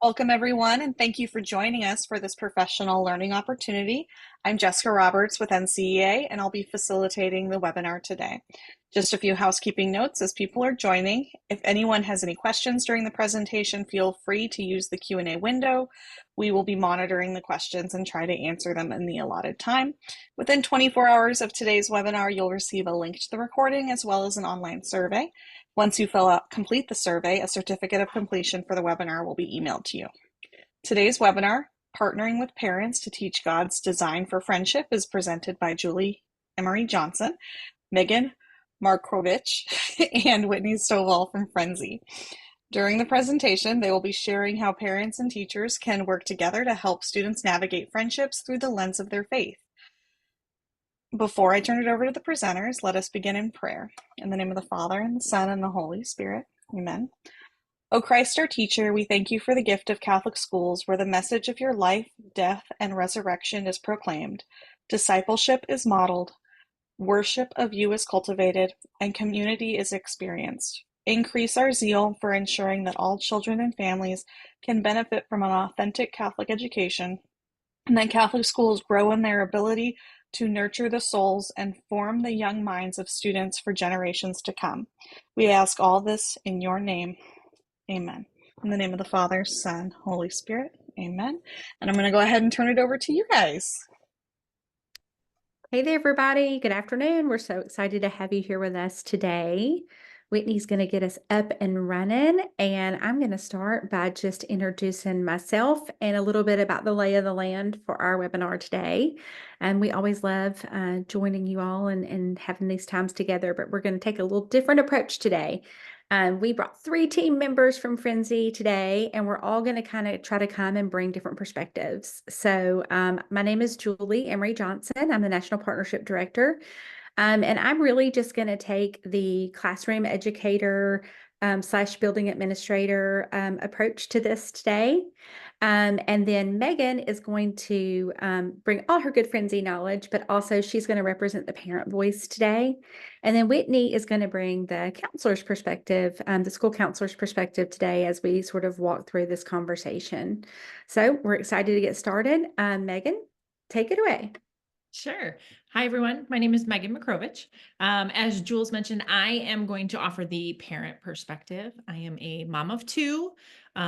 Welcome, everyone, and thank you for joining us for this professional learning opportunity. I'm Jessica Roberts with NCEA, and I'll be facilitating the webinar today. Just a few housekeeping notes as people are joining. If anyone has any questions during the presentation, feel free to use the Q&A window. We will be monitoring the questions and try to answer them in the allotted time. Within 24 hours of today's webinar, you'll receive a link to the recording as well as an online survey. Once you complete the survey, a certificate of completion for the webinar will be emailed to you. Today's webinar, Partnering with Parents to Teach God's Design for Friendship, is presented by Julie Emery Johnson, Megan Markovich, and Whitney Stovall from Frenzy. During the presentation, they will be sharing how parents and teachers can work together to help students navigate friendships through the lens of their faith. Before I turn it over to the presenters, let us begin in prayer. In the name of the Father, and the Son, and the Holy Spirit. Amen. O Christ, our teacher, we thank you for the gift of Catholic schools where the message of your life, death, and resurrection is proclaimed, discipleship is modeled, worship of you is cultivated, and community is experienced. Increase our zeal for ensuring that all children and families can benefit from an authentic Catholic education, and that Catholic schools grow in their ability to nurture the souls and form the young minds of students for generations to come. We ask all this in your name. Amen. In the name of the Father, Son, Holy Spirit. Amen. And I'm going to go ahead and turn it over to you guys. Hey there, everybody. Good afternoon. We're so excited to have you here with us today. Whitney's going to get us up and running, and I'm going to start by just introducing myself and a little bit about the lay of the land for our webinar today. And we always love joining you all and having these times together, but we're going to take a little different approach today. We brought 3 team members from Frenzy today, and we're all going to kind of try to come and bring different perspectives. So my name is Julie Emery Johnson. I'm the National Partnership Director. And I'm really just going to take the classroom educator slash building administrator approach to this today. And then Megan is going to bring all her good Frenzy knowledge, but also she's going to represent the parent voice today. And then Whitney is going to bring the counselor's perspective, the school counselor's perspective today as we sort of walk through this conversation. So we're excited to get started. Megan, take it away. Sure. Hi, everyone. My name is Megan Makrovich. As Jules mentioned, I am going to offer the parent perspective. I am a mom of 2, a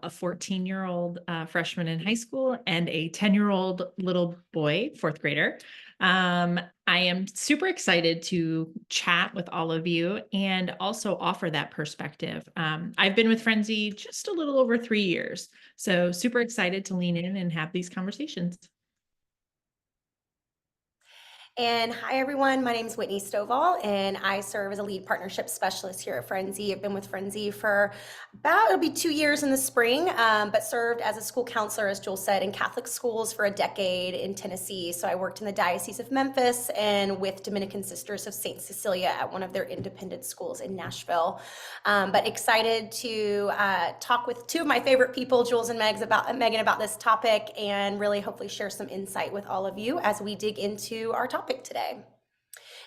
14-year-old freshman in high school and a 10-year-old little boy, 4th grader. I am super excited to chat with all of you and also offer that perspective. I've been with Frenzy just a little over 3 years, so super excited to lean in and have these conversations. And hi, everyone. My name is Whitney Stovall, and I serve as a lead partnership specialist here at Frenzy. I've been with Frenzy for it'll be 2 years in the spring, but served as a school counselor, as Joel said, in Catholic schools for a decade in Tennessee. So I worked in the Diocese of Memphis and with Dominican Sisters of St. Cecilia at one of their independent schools in Nashville. But excited to talk with 2 of my favorite people, Jules and Megan, about this topic, and really hopefully share some insight with all of you as we dig into our topic today.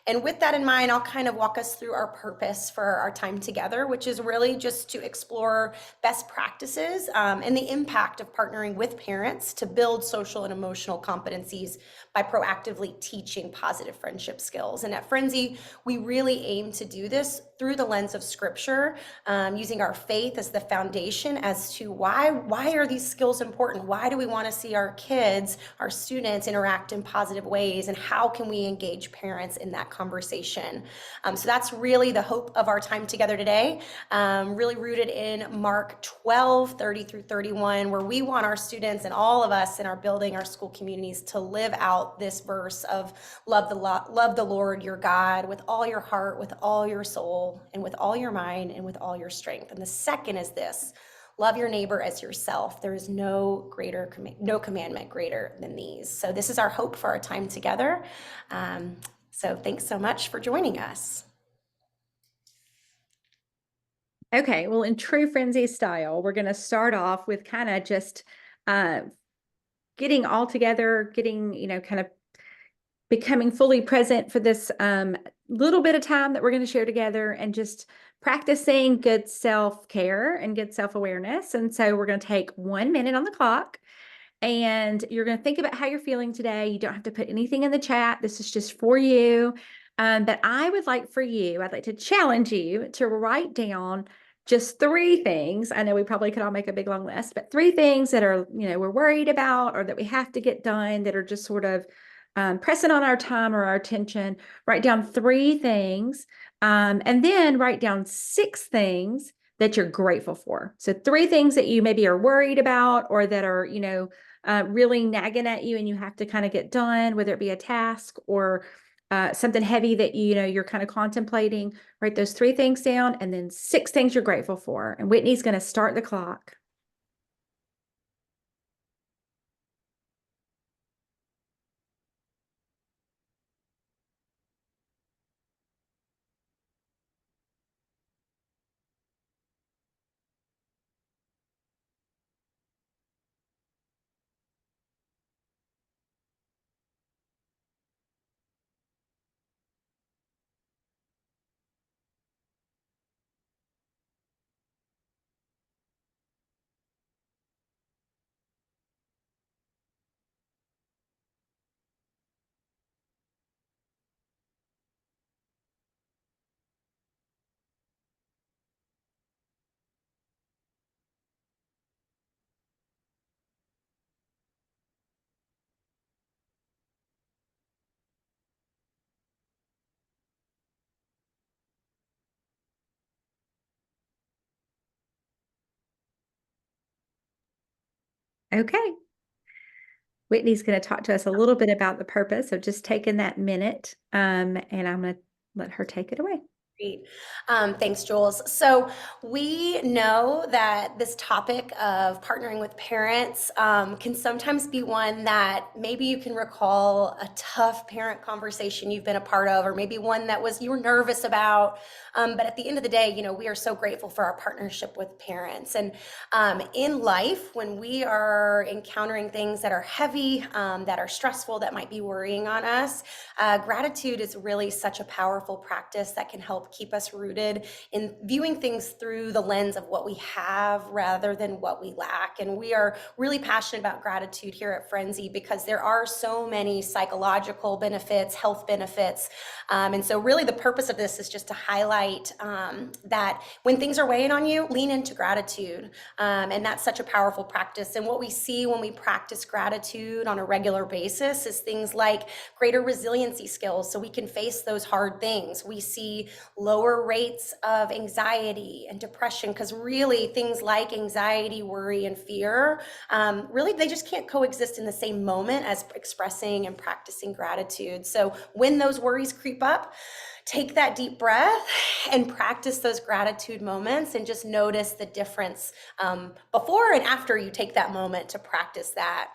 And with that in mind, I'll kind of walk us through our purpose for our time together, which is really just to explore best practices and the impact of partnering with parents to build social and emotional competencies by proactively teaching positive friendship skills. And at Frenzy, we really aim to do this through the lens of scripture, using our faith as the foundation as to why are these skills important? Why do we want to see our kids, our students interact in positive ways? And how can we engage parents in that conversation? So that's really the hope of our time together today, really rooted in Mark 12:30 through 31, where we want our students and all of us in our building, our school communities to live out this verse of love the Lord your God with all your heart, with all your soul, and with all your mind, and with all your strength. And the second is this: love your neighbor as yourself. There is no commandment greater than these. So this is our hope for our time together. So thanks so much for joining us. Okay, well, in true Frenzy style, we're going to start off with kind of just getting all together, getting, kind of becoming fully present for this little bit of time that we're going to share together and just practicing good self-care and good self-awareness. And so we're going to take 1 minute on the clock. And you're going to think about how you're feeling today. You don't have to put anything in the chat. This is just for you. But I'd like to challenge you to write down just 3 things. I know we probably could all make a big long list, but 3 things that are, we're worried about or that we have to get done that are just sort of pressing on our time or our attention. Write down 3 things, and then write down 6 things that you're grateful for. So 3 things that you maybe are worried about or that are, really nagging at you and you have to kind of get done, whether it be a task or something heavy that you're kind of contemplating. Write those 3 things down and then 6 things you're grateful for. And Whitney's going to start the clock. Okay. Whitney's going to talk to us a little bit about the purpose of just taking that minute. And I'm going to let her take it away. Great. Thanks, Jules. So we know that this topic of partnering with parents can sometimes be one that maybe you can recall a tough parent conversation you've been a part of, or maybe one that you were nervous about. But at the end of the day, we are so grateful for our partnership with parents. And in life, when we are encountering things that are heavy, that are stressful, that might be worrying on us, gratitude is really such a powerful practice that can help keep us rooted in viewing things through the lens of what we have rather than what we lack. And we are really passionate about gratitude here at Frenzy because there are so many psychological benefits, health benefits. And so really the purpose of this is just to highlight that when things are weighing on you, lean into gratitude. And that's such a powerful practice. And what we see when we practice gratitude on a regular basis is things like greater resiliency skills so we can face those hard things. We see lower rates of anxiety and depression because really things like anxiety, worry, and fear, really they just can't coexist in the same moment as expressing and practicing gratitude. So when those worries creep up, take that deep breath and practice those gratitude moments and just notice the difference before and after you take that moment to practice that.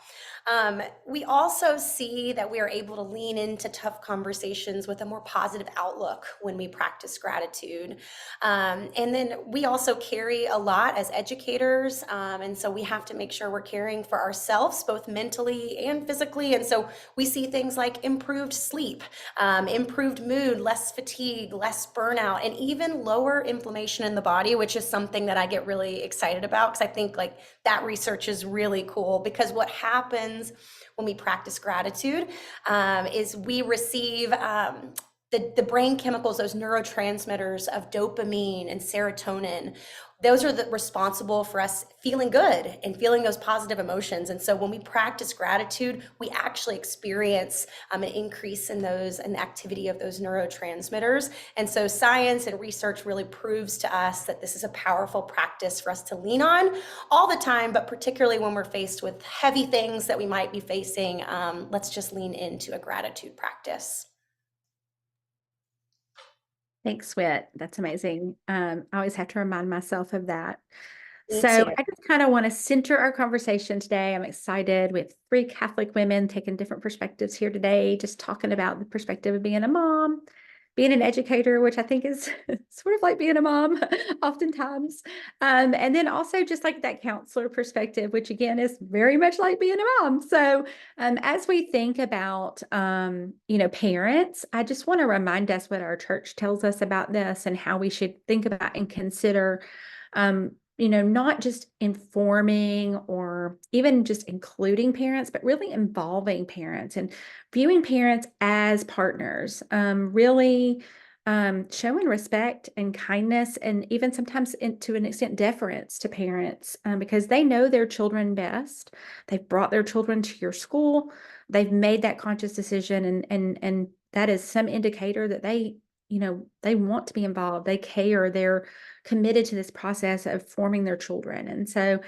We also see that we are able to lean into tough conversations with a more positive outlook when we practice gratitude. And then we also carry a lot as educators. And so we have to make sure we're caring for ourselves, both mentally and physically. And so we see things like improved sleep, improved mood, less fatigue, less burnout, and even lower inflammation in the body, which is something that I get really excited about because I think like that research is really cool because what happens when we practice gratitude is we receive the brain chemicals, those neurotransmitters of dopamine and serotonin. Those are responsible for us feeling good and feeling those positive emotions. And so when we practice gratitude, we actually experience an increase in those and the activity of those neurotransmitters. And so science and research really proves to us that this is a powerful practice for us to lean on all the time, but particularly when we're faced with heavy things that we might be facing, let's just lean into a gratitude practice. Thanks, Whit. That's amazing. I always have to remind myself of that. Me So too. I just kind of want to center our conversation today. I'm excited with 3 Catholic women taking different perspectives here today, just talking about the perspective of being a mom, being an educator, which I think is sort of like being a mom oftentimes. And then also just like that counselor perspective, which again is very much like being a mom. So as we think about, parents, I just want to remind us what our church tells us about this and how we should think about and consider, not just informing or even just including parents, but really involving parents and viewing parents as partners, really showing respect and kindness, and even sometimes to an extent deference to parents, because they know their children best. They've brought their children to your school. They've made that conscious decision, and that is some indicator that they want to be involved. They care. They're committed to this process of forming their children. And so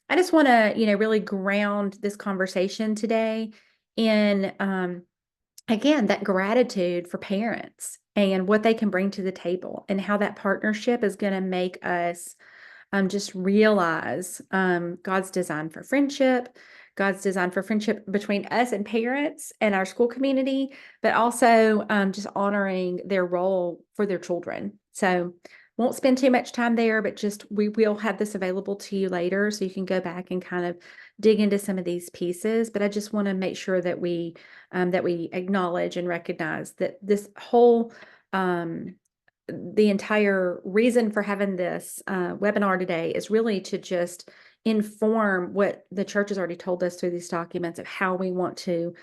I just want to, really ground this conversation today in, again, that gratitude for parents and what they can bring to the table and how that partnership is going to make us just realize God's design for friendship, God's design for friendship between us and parents and our school community, but also just honoring their role for their children. So won't spend too much time there, but just we will have this available to you later so you can go back and kind of dig into some of these pieces. But I just want to make sure that we acknowledge and recognize that this whole the entire reason for having this webinar today is really to just inform what the church has already told us through these documents of how we want to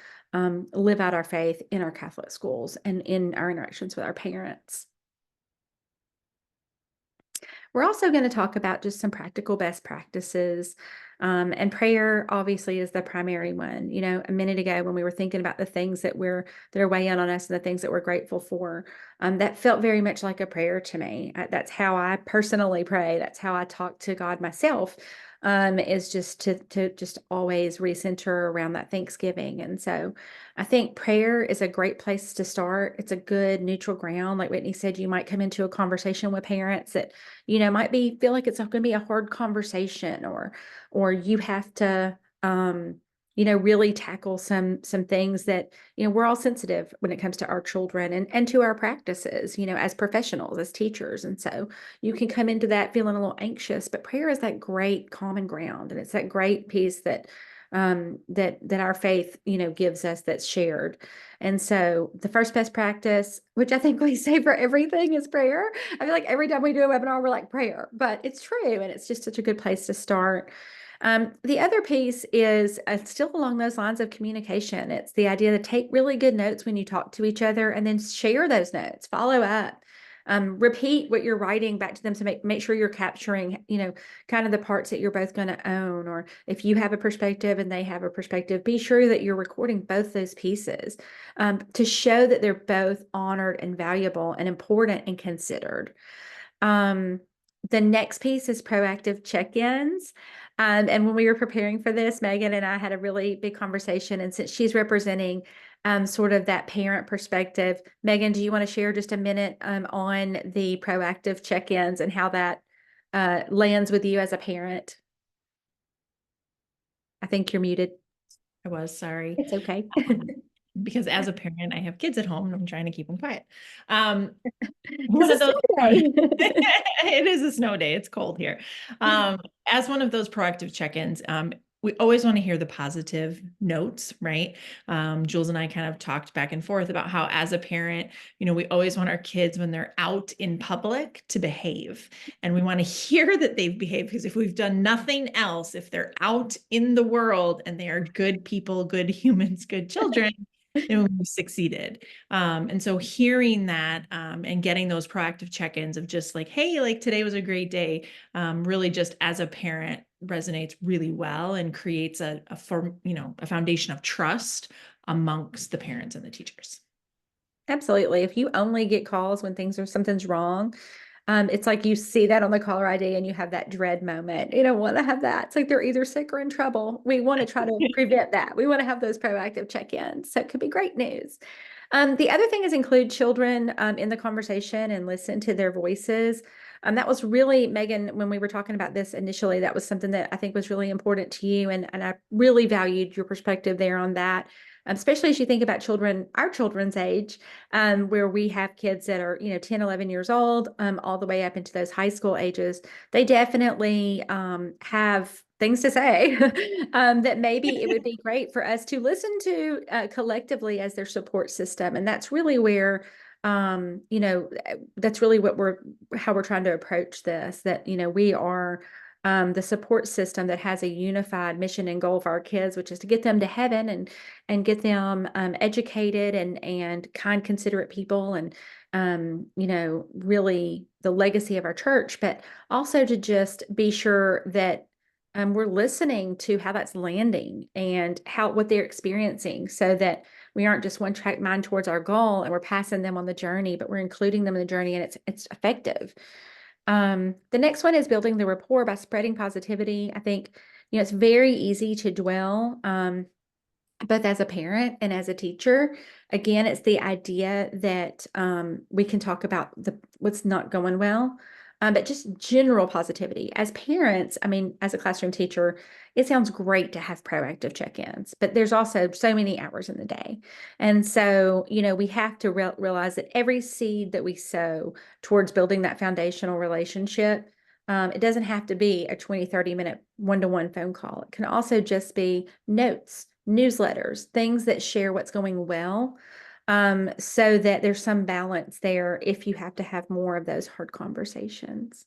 live out our faith in our Catholic schools and in our interactions with our parents. We're also going to talk about just some practical best practices. And prayer obviously is the primary one. A minute ago when we were thinking about the things that are weighing on us and the things that we're grateful for, that felt very much like a prayer to me. That's how I personally pray. That's how I talk to God myself. Is just to just always recenter around that Thanksgiving. And so I think prayer is a great place to start. It's a good neutral ground. Like Whitney said, you might come into a conversation with parents that, might feel like it's going to be a hard conversation, or you have to, really tackle some things that, we're all sensitive when it comes to our children and to our practices, as professionals, as teachers. And so you can come into that feeling a little anxious, but prayer is that great common ground. And it's that great piece that our faith, gives us, that's shared. And so the first best practice, which I think we say for everything, is prayer. I feel like every time we do a webinar, we're like prayer, but it's true. And it's just such a good place to start. The other piece is still along those lines of communication. It's the idea to take really good notes when you talk to each other and then share those notes, follow up. Repeat what you're writing back to them to make sure you're capturing, kind of the parts that you're both going to own. Or if you have a perspective and they have a perspective, be sure that you're recording both those pieces to show that they're both honored and valuable and important and considered. The next piece is proactive check-ins. And when we were preparing for this, Megan and I had a really big conversation. And since she's representing sort of that parent perspective, Megan, do you want to share just a minute on the proactive check-ins and how that lands with you as a parent? I think you're muted. I was sorry. It's okay. Because as a parent, I have kids at home and I'm trying to keep them quiet. One of those. It is a snow day. It's cold here. As one of those proactive check-ins, we always want to hear the positive notes, right? Jules and I kind of talked back and forth about how, as a parent, we always want our kids, when they're out in public, to behave. And we want to hear that they've behaved, because if we've done nothing else, if they're out in the world and they are good people, good humans, good children, we've succeeded. And so hearing that and getting those proactive check-ins of just like, hey, like today was a great day, really just as a parent resonates really well and creates a foundation of trust amongst the parents and the teachers. Absolutely. If you only get calls when something's wrong, it's like you see that on the caller ID and you have that dread moment. You don't want to have that. It's like they're either sick or in trouble. We want to try to prevent that. We want to have those proactive check-ins. So it could be great news. The other thing is include children in the conversation and listen to their voices. That was really, Megan, when we were talking about this initially, that was something that I think was really important to you. And I really valued your perspective there on that. Especially as you think about children, our children's age, where we have kids that are, 10, 11 years old, all the way up into those high school ages. They definitely have things to say that maybe it would be great for us to listen to collectively as their support system. And that's really where, that's really how we're trying to approach this, that, we are the support system that has a unified mission and goal for our kids, which is to get them to heaven and get them educated and kind, considerate people, and really the legacy of our church, but also to just be sure that we're listening to how that's landing and what they're experiencing, so that we aren't just one track mind towards our goal and we're passing them on the journey, but we're including them in the journey, and it's effective. The next one is building the rapport by spreading positivity. I think, it's very easy to dwell, both as a parent and as a teacher. Again, it's the idea that we can talk about what's not going well, but just general positivity. As parents, I mean, as a classroom teacher, it sounds great to have proactive check-ins, but there's also so many hours in the day. And so, we have to realize that every seed that we sow towards building that foundational relationship, it doesn't have to be a 20, 30-minute one-to-one phone call. It can also just be notes, newsletters, things that share what's going well, so that there's some balance there if you have to have more of those hard conversations.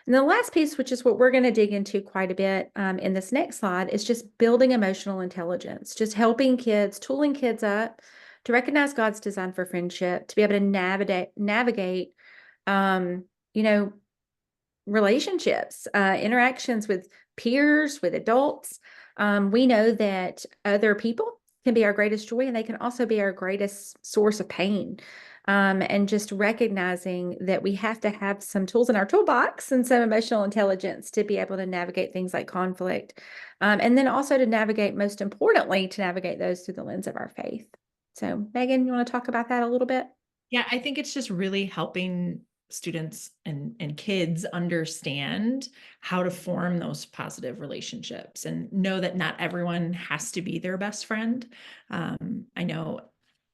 And the last piece, which is what we're going to dig into quite a bit in this next slide, is just building emotional intelligence, just helping kids, tooling kids up to recognize God's design for friendship, to be able to navigate relationships, interactions with peers, with adults. We know that other people can be our greatest joy, and they can also be our greatest source of pain. And just recognizing that we have to have some tools in our toolbox and some emotional intelligence to be able to navigate things like conflict. And then also to navigate, most importantly, to navigate those through the lens of our faith. So, Megan, you want to talk about that a little bit? Yeah, I think it's just really helping students and kids understand how to form those positive relationships and know that not everyone has to be their best friend. I know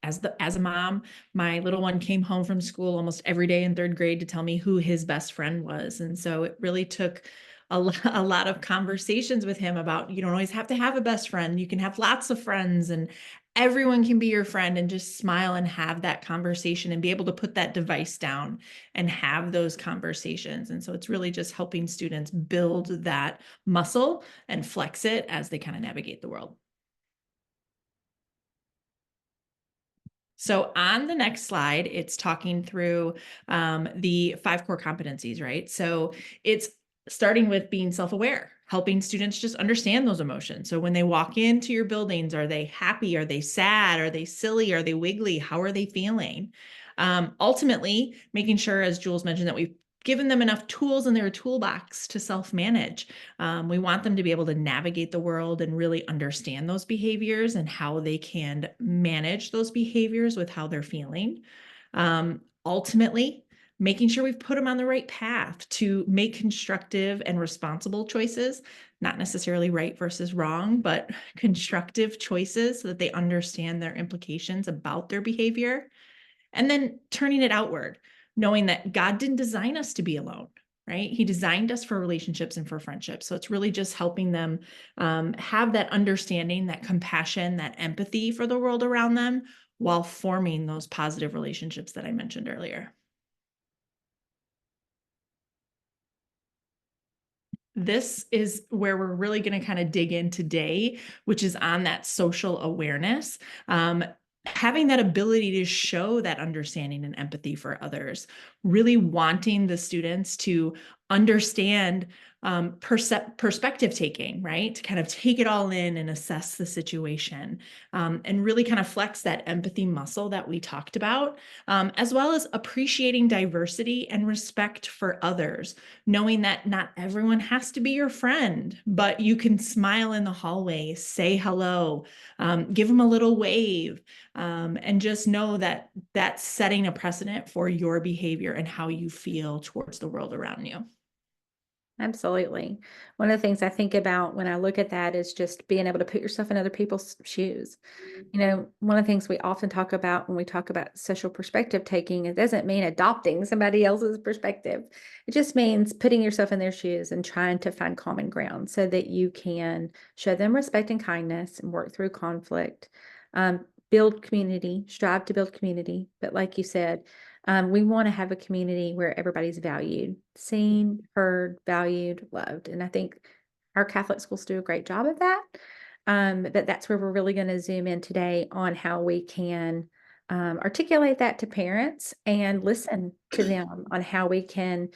as a mom, my little one came home from school almost every day in third grade to tell me who his best friend was. And so it really took a lot of conversations with him about, you don't always have to have a best friend. You can have lots of friends, and everyone can be your friend, and just smile and have that conversation and be able to put that device down and have those conversations. And so it's really just helping students build that muscle and flex it as they kind of navigate the world. So on the next slide, it's talking through the 5 core competencies, right? So it's starting with being self-aware, helping students just understand those emotions. So when they walk into your buildings, are they happy? Are they sad? Are they silly? Are they wiggly? How are they feeling? Ultimately, making sure, as Jules mentioned, that we've given them enough tools in their toolbox to self-manage. We want them to be able to navigate the world and really understand those behaviors and how they can manage those behaviors with how they're feeling. Ultimately, making sure we've put them on the right path to make constructive and responsible choices, not necessarily right versus wrong, but constructive choices so that they understand their implications about their behavior. And then turning it outward, knowing that God didn't design us to be alone, right? He designed us for relationships and for friendships. So it's really just helping them have that understanding, that compassion, that empathy for the world around them while forming those positive relationships that I mentioned earlier. This is where we're really going to kind of dig in today, which is on that social awareness. Having that ability to show that understanding and empathy for others, really wanting the students to understand perspective taking, right? To kind of take it all in and assess the situation, and really kind of flex that empathy muscle that we talked about, as well as appreciating diversity and respect for others, knowing that not everyone has to be your friend, but you can smile in the hallway, say hello, give them a little wave, and just know that that's setting a precedent for your behavior and how you feel towards the world around you. Absolutely. One of the things I think about when I look at that is just being able to put yourself in other people's shoes. You know, one of the things we often talk about when we talk about social perspective taking, it doesn't mean adopting somebody else's perspective. It just means putting yourself in their shoes and trying to find common ground so that you can show them respect and kindness and work through conflict, build community, strive to build community. But like you said, we want to have a community where everybody's valued, seen, heard, valued, loved. And I think our Catholic schools do a great job of that. But that's where we're really going to zoom in today on how we can articulate that to parents and listen to them on how we can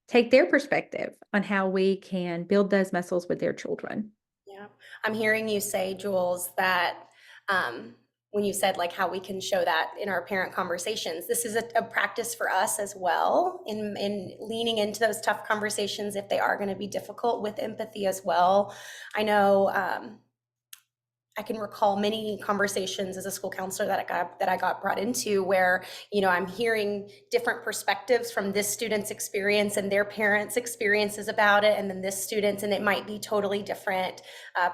take their perspective on how we can build those muscles with their children. Yeah, I'm hearing you say, Jules, that when you said like how we can show that in our parent conversations, this is a practice for us as well in leaning into those tough conversations if they are going to be difficult, with empathy as well. I know I can recall many conversations as a school counselor that I got brought into where, you know, I'm hearing different perspectives from this student's experience and their parents' experiences about it, and then this student's, and it might be totally different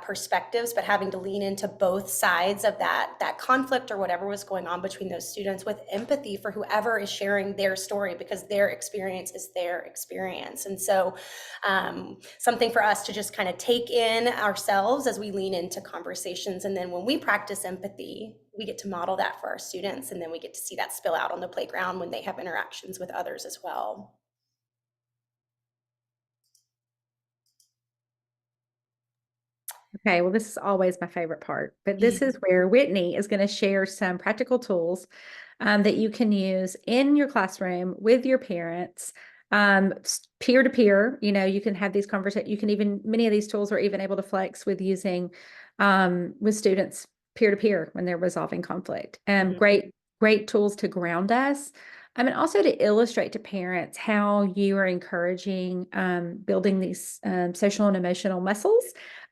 perspectives, but having to lean into both sides of that conflict or whatever was going on between those students with empathy for whoever is sharing their story, because their experience is their experience. And so something for us to just kind of take in ourselves as we lean into conversations. And then when we practice empathy, we get to model that for our students. And then we get to see that spill out on the playground when they have interactions with others as well. Okay, well, this is always my favorite part, but this is where Whitney is going to share some practical tools that you can use in your classroom with your parents, peer to peer. You know, you can have these conversations. You can even, many of these tools are even able to flex with using with students peer to peer when they're resolving conflict. Great tools to ground us. And also to illustrate to parents how you are encouraging building these social and emotional muscles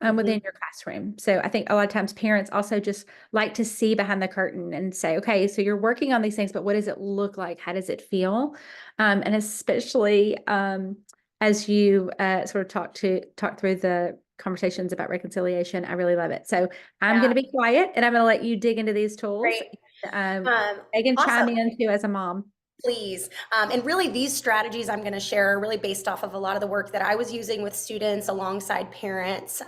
within your classroom. So I think a lot of times parents also just like to see behind the curtain and say, okay, so you're working on these things, but what does it look like? How does it feel? And especially as you sort of talk through the conversations about reconciliation, I really love it. So I'm going to be quiet and I'm going to let you dig into these tools. Great. Megan, chime Awesome. in too as a mom. Please. And really these strategies I'm going to share are really based off of a lot of the work that I was using with students alongside parents,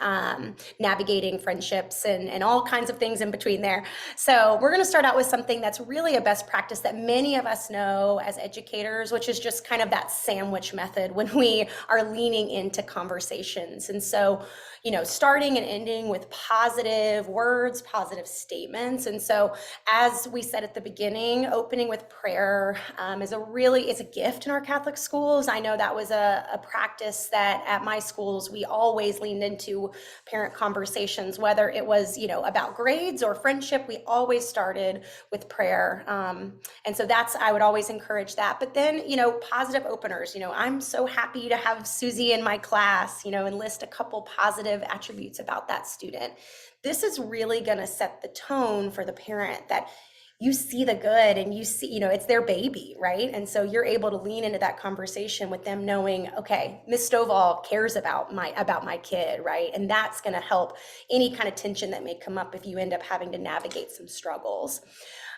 navigating friendships and all kinds of things in between there. So we're going to start out with something that's really a best practice that many of us know as educators, which is just kind of that sandwich method when we are leaning into conversations. And so, you know, starting and ending with positive words, positive statements. And so as we said at the beginning, opening with prayer is a gift in our Catholic schools. I know that was a practice that at my schools we always leaned into parent conversations, whether it was, you know, about grades or friendship. We always started with prayer, and so I would always encourage that. But then, you know, positive openers. You know, I'm so happy to have Susie in my class. You know, and list a couple positive attributes about that student. This is really going to set the tone for the parent that you see the good and you see, you know, it's their baby, right? And so you're able to lean into that conversation with them knowing, okay, Miss Stovall cares about my kid, right? And that's going to help any kind of tension that may come up if you end up having to navigate some struggles.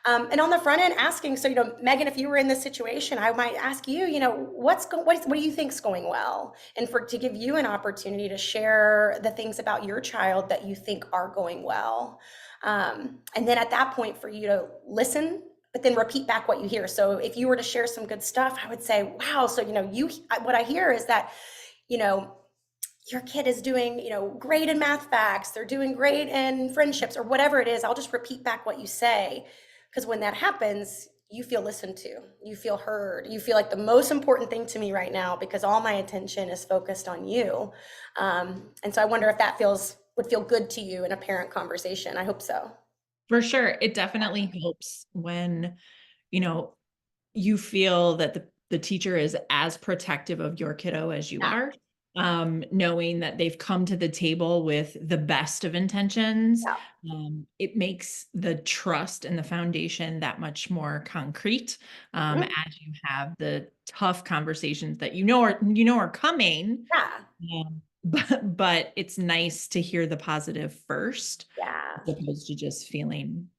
And on the front end, asking, so, you know, Megan, if you were in this situation, I might ask you, you know, what do you think's going well? And to give you an opportunity to share the things about your child that you think are going well. And then at that point for you to listen, but then repeat back what you hear. So if you were to share some good stuff, I would say, wow, so, you know, what I hear is that, you know, your kid is doing, you know, great in math facts, they're doing great in friendships or whatever it is. I'll just repeat back what you say. Because when that happens, you feel listened to, you feel heard, you feel like the most important thing to me right now because all my attention is focused on you. And so I wonder if that would feel good to you in a parent conversation. I hope so. For sure. It definitely helps when, you know, you feel that the teacher is as protective of your kiddo as you Yeah, are, knowing that they've come to the table with the best of intentions. yeah. It makes the trust and the foundation that much more concrete, Mhm. as you have the tough conversations that you know are coming. Yeah, But it's nice to hear the positive first, yeah. as opposed to just feeling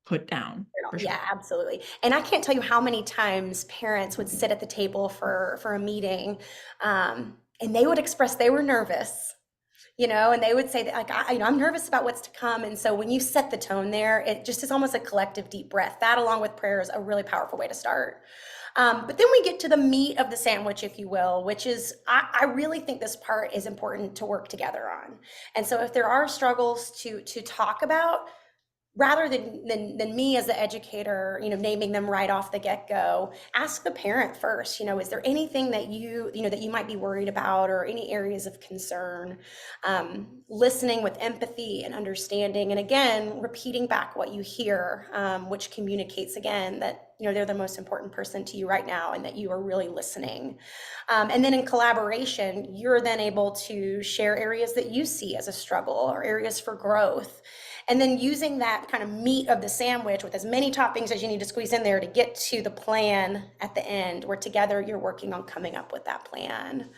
put down, for Yeah, sure. absolutely. And I can't tell you how many times parents would sit at the table for a meeting, and they would express they were nervous, and they would say that like I'm nervous about what's to come. And so when you set the tone there, it just is almost a collective deep breath. That, along with prayer, is a really powerful way to start. But then we get to the meat of the sandwich, if you will, which is I really think this part is important to work together on. And so if there are struggles to talk about, rather than me as the educator, naming them right off the get-go, ask the parent first, is there anything that you might be worried about, or any areas of concern? Listening with empathy and understanding, and again, repeating back what you hear, which communicates again that they're the most important person to you right now and that you are really listening. And then in collaboration, you're then able to share areas that you see as a struggle or areas for growth. And then using that kind of meat of the sandwich with as many toppings as you need to squeeze in there to get to the plan at the end, where together you're working on coming up with that plan.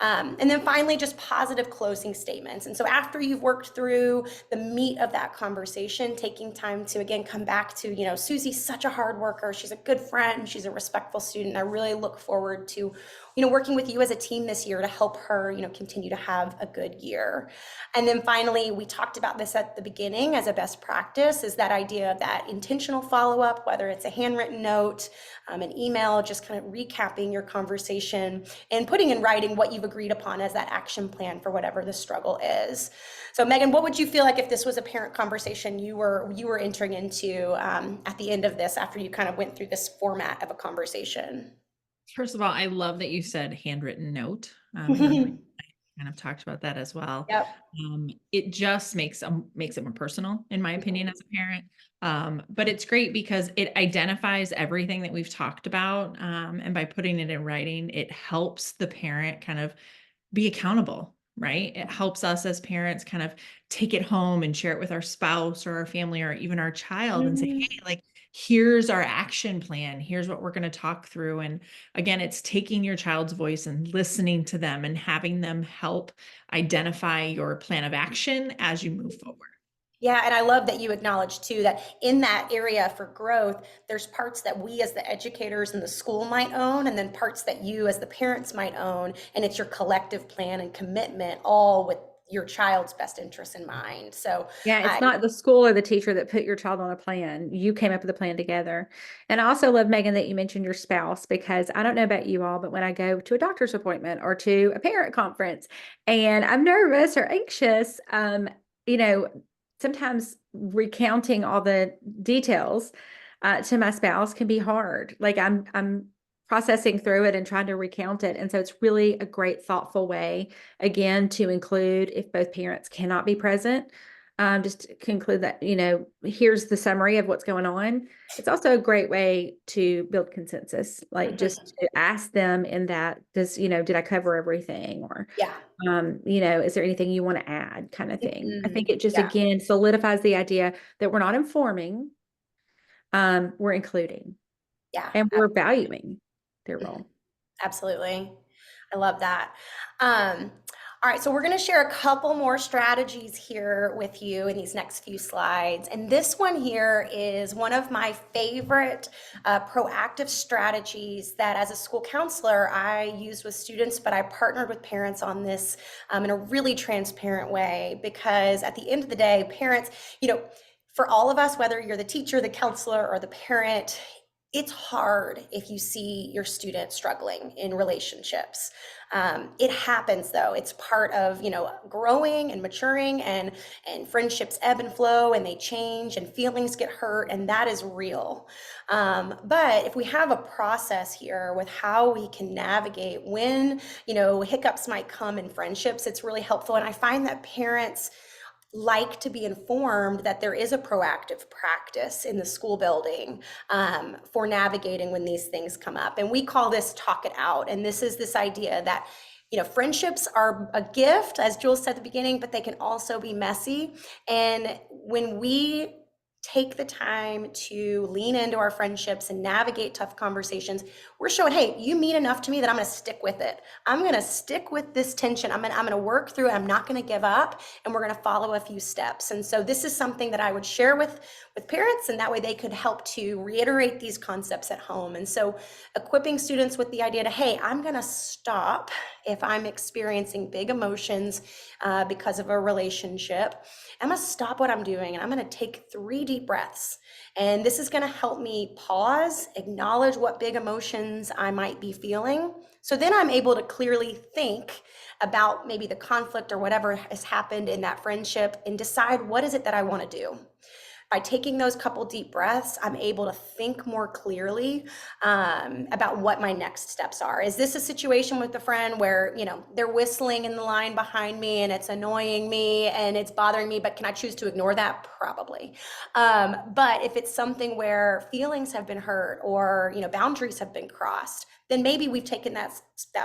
And then finally, just positive closing statements. And so after you've worked through the meat of that conversation, taking time to, again, come back to, Susie's such a hard worker. She's a good friend. She's a respectful student. I really look forward to, working with you as a team this year to help her, continue to have a good year. And then finally, we talked about this at the beginning as a best practice, is that idea of that intentional follow-up, whether it's a handwritten note, an email, just kind of recapping your conversation and putting in writing what you've agreed upon as that action plan for whatever the struggle is. So Megan, what would you feel like if this was a parent conversation you were entering into at the end of this, after you kind of went through this format of a conversation? First of all, I love that you said handwritten note. And then kind of talked about that as well. Yep. It just makes it more personal, in my opinion, as a parent. But it's great because it identifies everything that we've talked about. And by putting it in writing, it helps the parent kind of be accountable, right? It helps us as parents kind of take it home and share it with our spouse or our family or even our child and say, Mhm. hey, like, here's our action plan. Here's what we're going to talk through. And again, it's taking your child's voice and listening to them and having them help identify your plan of action as you move forward. Yeah, and I love that you acknowledge too that in that area for growth, there's parts that we as the educators in the school might own, and then parts that you as the parents might own, and it's your collective plan and commitment, all with your child's best interests in mind. So Yeah, I it's not the school or the teacher that put your child on a plan. You came up with a plan together. And I also love, Megan, that you mentioned your spouse, because I don't know about you all, but when I go to a doctor's appointment or to a parent conference and I'm nervous or anxious, you know, sometimes recounting all the details to my spouse can be hard. Like I'm processing through it and trying to recount it. And so it's really a great, thoughtful way, again, to include if both parents cannot be present. Just to conclude that, here's the summary of what's going on. It's also a great way to build consensus, like just to ask them in that, did I cover everything? Or, yeah. is there anything you want to add, kind of thing. I think Mhm. it just, Yeah, again, solidifies the idea that we're not informing, we're including, yeah. and we're valuing their role. Absolutely. I love that. Um, all right, so we're going to share a couple more strategies here with you in these next few slides. And this one here is one of my favorite proactive strategies that as a school counselor I use with students, but I partnered with parents on this in a really transparent way, because at the end of the day, parents, for all of us, whether you're the teacher, the counselor, or the parent, It's hard if you see your student struggling in relationships. It happens though. It's part of, growing and maturing, and friendships ebb and flow, and they change, and feelings get hurt, and that is real. But if we have a process here with how we can navigate when, hiccups might come in friendships, it's really helpful. And I find that parents like to be informed that there is a proactive practice in the school building for navigating when these things come up. And we call this talk it out. And this is this idea that friendships are a gift, as Jules said at the beginning, but they can also be messy. And when we take the time to lean into our friendships and navigate tough conversations, we're showing, hey, you mean enough to me that I'm going to stick with it. I'm going to stick with this tension. I'm going to work through it. I'm not going to give up, and we're going to follow a few steps. And so this is something that I would share with parents, and that way they could help to reiterate these concepts at home. And so equipping students with the idea to, hey, I'm going to stop if I'm experiencing big emotions because of a relationship. I'm going to stop what I'm doing, and I'm going to take 3 deep breaths. And this is going to help me pause, acknowledge what big emotions I might be feeling. So then I'm able to clearly think about maybe the conflict or whatever has happened in that friendship, and decide what is it that I want to do. By taking those couple deep breaths, I'm able to think more clearly about what my next steps are. Is this a situation with a friend where, they're whistling in the line behind me and it's annoying me and it's bothering me, but can I choose to ignore that? Probably. But if it's something where feelings have been hurt, or, boundaries have been crossed, then maybe we've taken that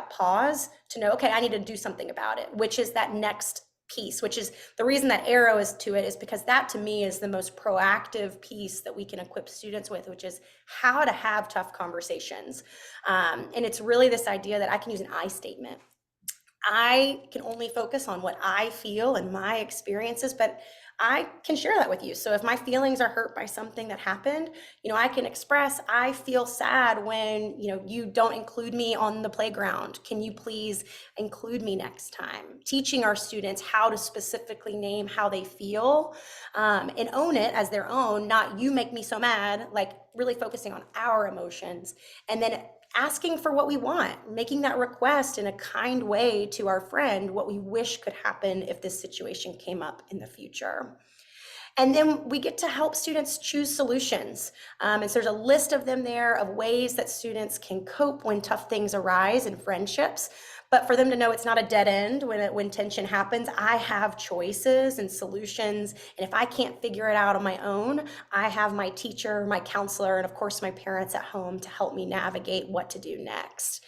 pause to know, okay, I need to do something about it, which is that next piece, which is the reason that arrow is to it, is because that to me is the most proactive piece that we can equip students with, which is how to have tough conversations. And it's really this idea that I can use an I statement. I can only focus on what I feel and my experiences, but I can share that with you. So if my feelings are hurt by something that happened, I can express, I feel sad when, you don't include me on the playground. Can you please include me next time? Teaching our students how to specifically name how they feel and own it as their own, not you make me so mad, like really focusing on our emotions. And then asking for what we want, making that request in a kind way to our friend, what we wish could happen if this situation came up in the future. And then we get to help students choose solutions. And so there's a list of them there, of ways that students can cope when tough things arise in friendships. But for them to know it's not a dead end when tension happens. I have choices and solutions. And if I can't figure it out on my own, I have my teacher, my counselor, and of course my parents at home to help me navigate what to do next.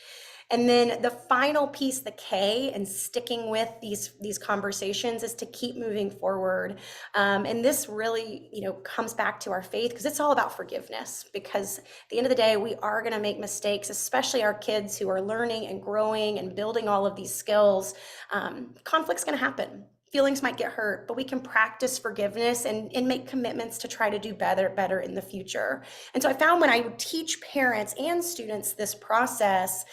And then the final piece, the K, and sticking with these conversations, is to keep moving forward. And this really, comes back to our faith, because it's all about forgiveness. Because at the end of the day, we are going to make mistakes, especially our kids who are learning and growing and building all of these skills. Conflict's going to happen. Feelings might get hurt, but we can practice forgiveness and make commitments to try to do better in the future. And so I found when I would teach parents and students this process,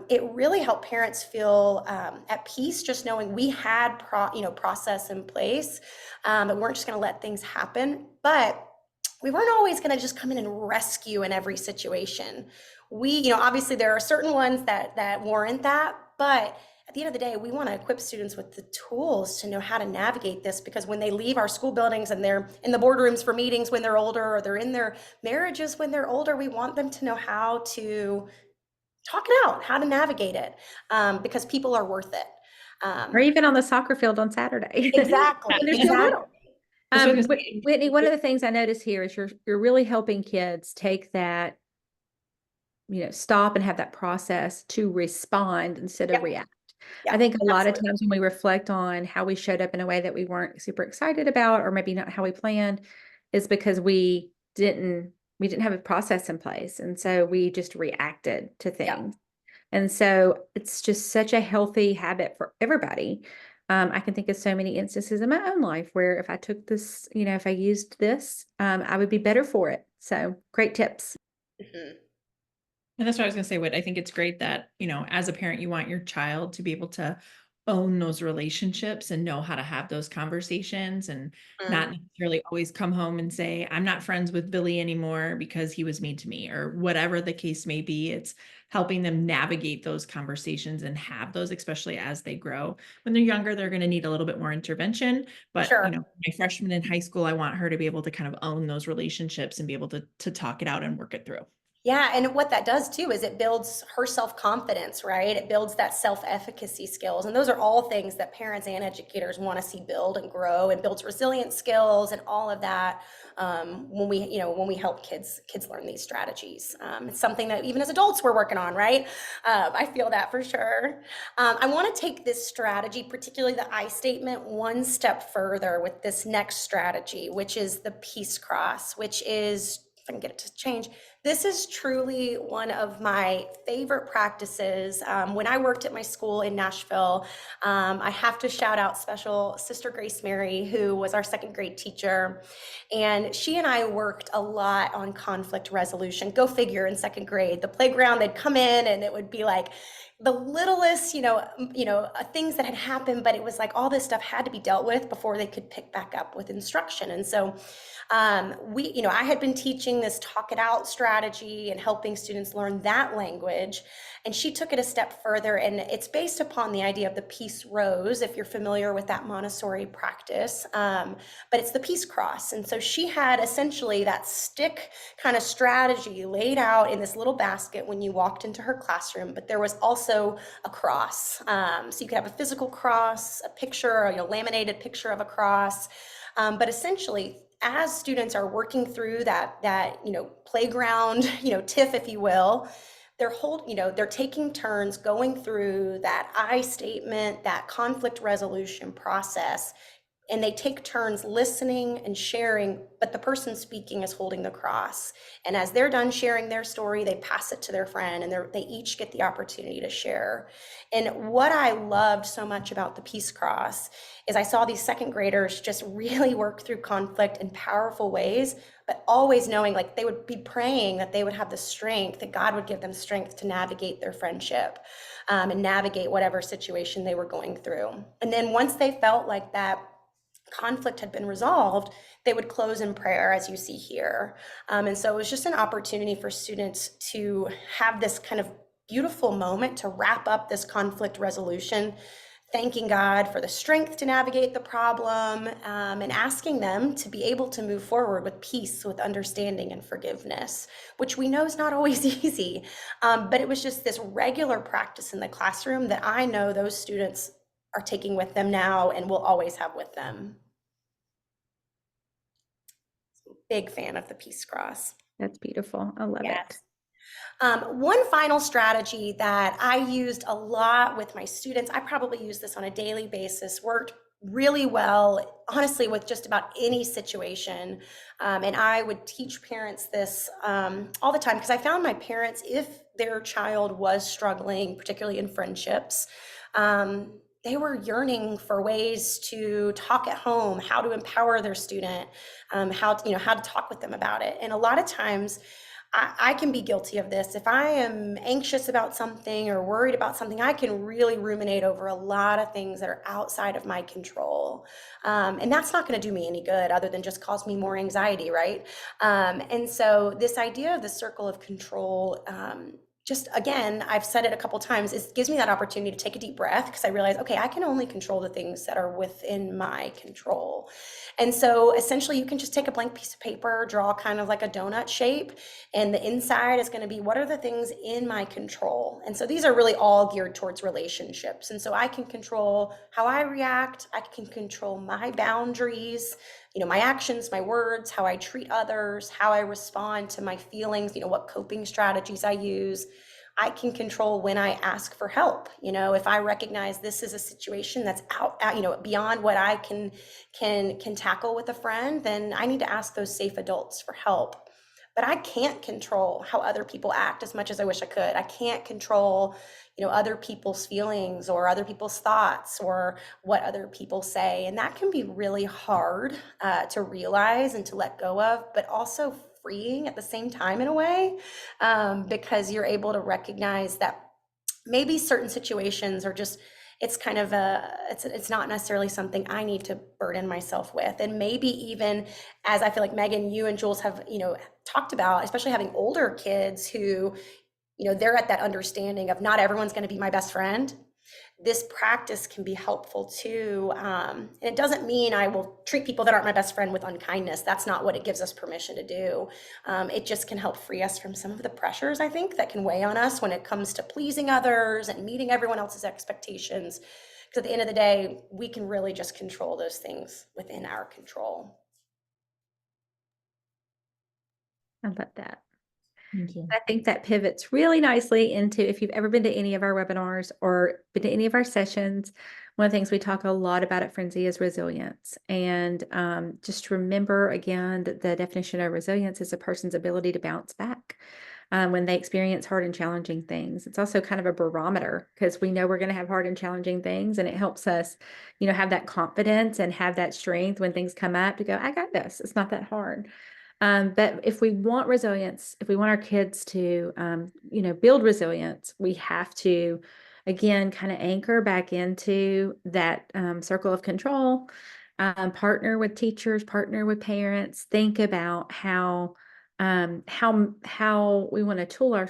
it really helped parents feel at peace, just knowing we had process in place, and we weren't just going to let things happen. But we weren't always going to just come in and rescue in every situation. We, obviously there are certain ones that warrant that, but at the end of the day, we want to equip students with the tools to know how to navigate this, because when they leave our school buildings and they're in the boardrooms for meetings when they're older, or they're in their marriages when they're older, we want them to know how to talk it out, how to navigate it, because people are worth it. Or even on the soccer field on Saturday. Exactly. When they're still little. I was gonna say- Whitney, one of the things I notice here is you're really helping kids take that, stop and have that process to respond instead of Yep. react. Yeah, I think a lot of absolutely. times when we reflect on how we showed up in a way that we weren't super excited about, or maybe not how we planned, is because we didn't have a process in place. And so we just reacted to Yeah. things. And so it's just such a healthy habit for everybody. I can think of so many instances in my own life where if I took this, if I used this, I would be better for it. So great tips. Mhm. And that's what I was going to say, Whit. I think it's great that, as a parent, you want your child to be able to own those relationships and know how to have those conversations and not necessarily always come home and say, I'm not friends with Billy anymore because he was mean to me, or whatever the case may be. It's helping them navigate those conversations and have those, especially as they grow. When they're younger, they're going to need a little bit more intervention. But, Sure. my freshman in high school, I want her to be able to kind of own those relationships and be able to talk it out and work it through. Yeah, and what that does too is it builds her self-confidence, right? It builds that self-efficacy skills. And those are all things that parents and educators want to see build and grow, and builds resilience skills and all of that when we help kids learn these strategies. It's something that even as adults we're working on, right? I feel that for sure. I want to take this strategy, particularly the I statement, one step further with this next strategy, which is the peace cross, which is, if I can get it to change, this is truly one of my favorite practices. When I worked at my school in Nashville, I have to shout out special Sister Grace Mary, who was our second grade teacher. And she and I worked a lot on conflict resolution. Go figure, in second grade, the playground, they'd come in and it would be like the littlest, things that had happened, but it was like all this stuff had to be dealt with before they could pick back up with instruction. And so I had been teaching this talk it out strategy and helping students learn that language. And she took it a step further, and it's based upon the idea of the peace rose, if you're familiar with that Montessori practice, but it's the peace cross. And so she had essentially that stick kind of strategy laid out in this little basket when you walked into her classroom, but there was also a cross. So you could have a physical cross, a picture, a laminated picture of a cross, but essentially, as students are working through that playground, tiff, if you will, they're taking turns going through that I statement, that conflict resolution process, and they take turns listening and sharing, but the person speaking is holding the cross. And as they're done sharing their story, they pass it to their friend, and they each get the opportunity to share. And what I loved so much about the peace cross is I saw these second graders just really work through conflict in powerful ways, but always knowing, like, they would be praying that they would have the strength, that God would give them strength to navigate their friendship, and navigate whatever situation they were going through. And then once they felt like that conflict had been resolved, they would close in prayer, as you see here. And so it was just an opportunity for students to have this kind of beautiful moment to wrap up this conflict resolution, thanking God for the strength to navigate the problem, and asking them to be able to move forward with peace, with understanding and forgiveness, which we know is not always easy. But it was just this regular practice in the classroom that I know those students are taking with them now and will always have with them. Big fan of the peace cross. That's beautiful. I love it. One final strategy that I used a lot with my students, I probably use this on a daily basis, worked really well, honestly, with just about any situation. And I would teach parents this all the time, because I found my parents, if their child was struggling, particularly in friendships, they were yearning for ways to talk at home, how to empower their student, how to talk with them about it. And a lot of times I can be guilty of this. If I am anxious about something or worried about something, I can really ruminate over a lot of things that are outside of my control. And that's not going to do me any good other than just cause me more anxiety, right? And so this idea of the circle of control, just again, I've said it a couple times, it gives me that opportunity to take a deep breath, because I realize, okay, I can only control the things that are within my control. And so essentially you can just take a blank piece of paper, draw kind of like a donut shape, and the inside is going to be, what are the things in my control? And so these are really all geared towards relationships. And so I can control how I react, I can control my boundaries, my actions, my words, how I treat others, how I respond to my feelings, what coping strategies I use. I can control when I ask for help. If I recognize this is a situation that's out, beyond what I can tackle with a friend, then I need to ask those safe adults for help. But I can't control how other people act as much as I wish I could. I can't control, other people's feelings or other people's thoughts or what other people say. And that can be really hard to realize and to let go of, but also freeing at the same time in a way, because you're able to recognize that maybe certain situations are just, it's kind of it's not necessarily something I need to burden myself with. And maybe even, as I feel like Megan, you and Jules have, talked about, especially having older kids who, they're at that understanding of not everyone's going to be my best friend. This practice can be helpful too. And it doesn't mean I will treat people that aren't my best friend with unkindness. That's not what it gives us permission to do. It just can help free us from some of the pressures, I think, that can weigh on us when it comes to pleasing others and meeting everyone else's expectations. Because at the end of the day, we can really just control those things within our control. I love that. Thank you. I think that pivots really nicely into, if you've ever been to any of our webinars or been to any of our sessions, one of the things we talk a lot about at Frenzy is resilience. And just remember again that the definition of resilience is a person's ability to bounce back when they experience hard and challenging things. It's also kind of a barometer, because we know we're going to have hard and challenging things, and it helps us, have that confidence and have that strength when things come up to go, I got this. It's not that hard. But if we want resilience, if we want our kids to, build resilience, we have to, again, kind of anchor back into that circle of control, partner with teachers, partner with parents, think about how we want to tool our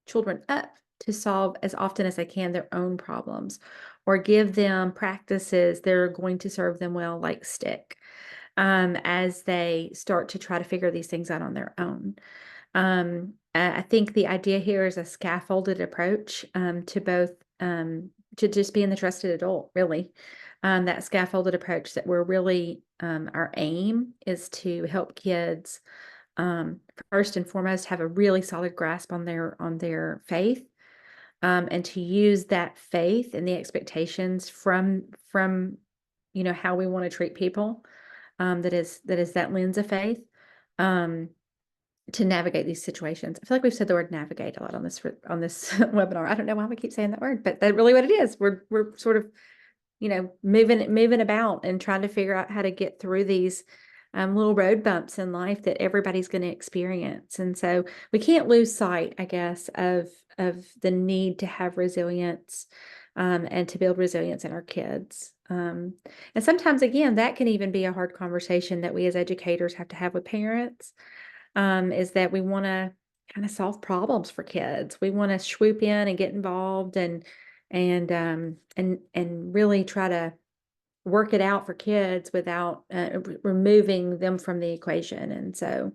children up to solve as often as they can their own problems, or give them practices that are going to serve them well, like stick, as they start to try to figure these things out on their own. I think the idea here is a scaffolded approach to both, to just being the trusted adult, really. That scaffolded approach that we're really, our aim is to help kids, first and foremost, have a really solid grasp on their faith, and to use that faith and the expectations from how we want to treat people, that is that lens of faith, to navigate these situations. I feel like we've said the word navigate a lot on this webinar. I don't know why we keep saying that word, but that's really what it is. We're sort of, moving about and trying to figure out how to get through these little road bumps in life that everybody's going to experience. And so we can't lose sight, I guess, of the need to have resilience, and to build resilience in our kids. And sometimes, again, that can even be a hard conversation that we as educators have to have with parents, is that we want to kind of solve problems for kids. We want to swoop in and get involved and really try to work it out for kids without removing them from the equation. And so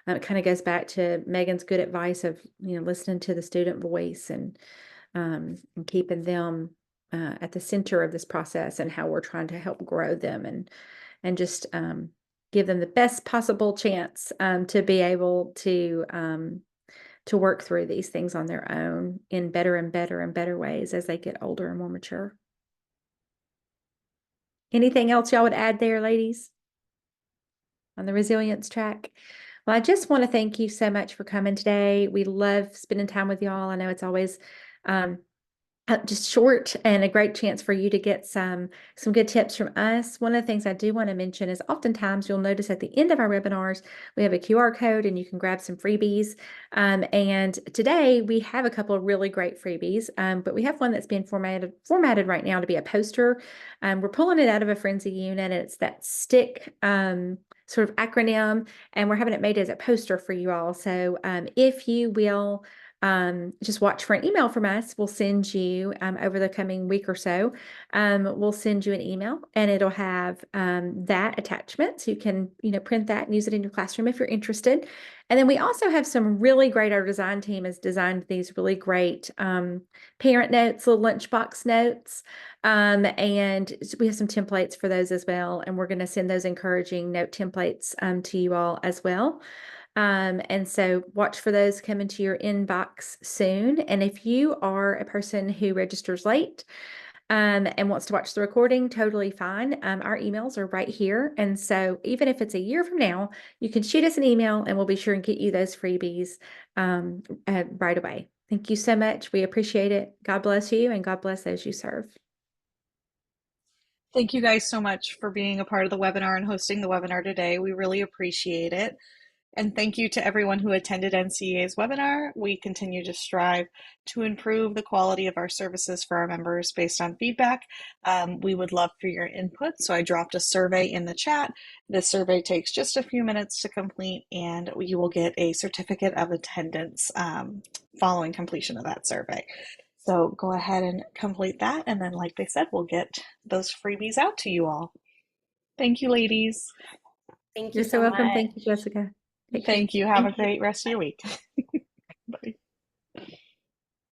it kind of goes back to Megan's good advice of, listening to the student voice, and keeping them at the center of this process, and how we're trying to help grow them, and just give them the best possible chance to be able to work through these things on their own in better and better and better ways as they get older and more mature. Anything else y'all would add there, ladies, on the resilience track? Well, I just want to thank you so much for coming today. We love spending time with y'all. I know it's always just short and a great chance for you to get some good tips from us. One of the things I do want to mention is oftentimes you'll notice at the end of our webinars, we have a QR code and you can grab some freebies. And today we have a couple of really great freebies, but we have one that's been formatted right now to be a poster. We're pulling it out of a Frenzy unit, and it's that STICK sort of acronym, and we're having it made as a poster for you all. So if you will just watch for an email from us, we'll send you over the coming week or so, we'll send you an email, and it'll have that attachment, so you can print that and use it in your classroom if you're interested. And then we also have some really great, our design team has designed these really great parent notes, little lunchbox notes, and we have some templates for those as well, and we're going to send those encouraging note templates to you all as well. And so watch for those coming to your inbox soon. And if you are a person who registers late and wants to watch the recording, totally fine. Our emails are right here. And so even if it's a year from now, you can shoot us an email and we'll be sure and get you those freebies right away. Thank you so much. We appreciate it. God bless you, and God bless those you serve. Thank you guys so much for being a part of the webinar and hosting the webinar today. We really appreciate it. And thank you to everyone who attended NCEA's webinar. We continue to strive to improve the quality of our services for our members based on feedback. We would love for your input, so I dropped a survey in the chat. This survey takes just a few minutes to complete, and you will get a certificate of attendance following completion of that survey. So go ahead and complete that, and then like they said, we'll get those freebies out to you all. Thank you, ladies. Thank you You're so so welcome. much. Thank you, Jessica. Take care. Thank you. Have a Thank you. great rest of your week. Bye.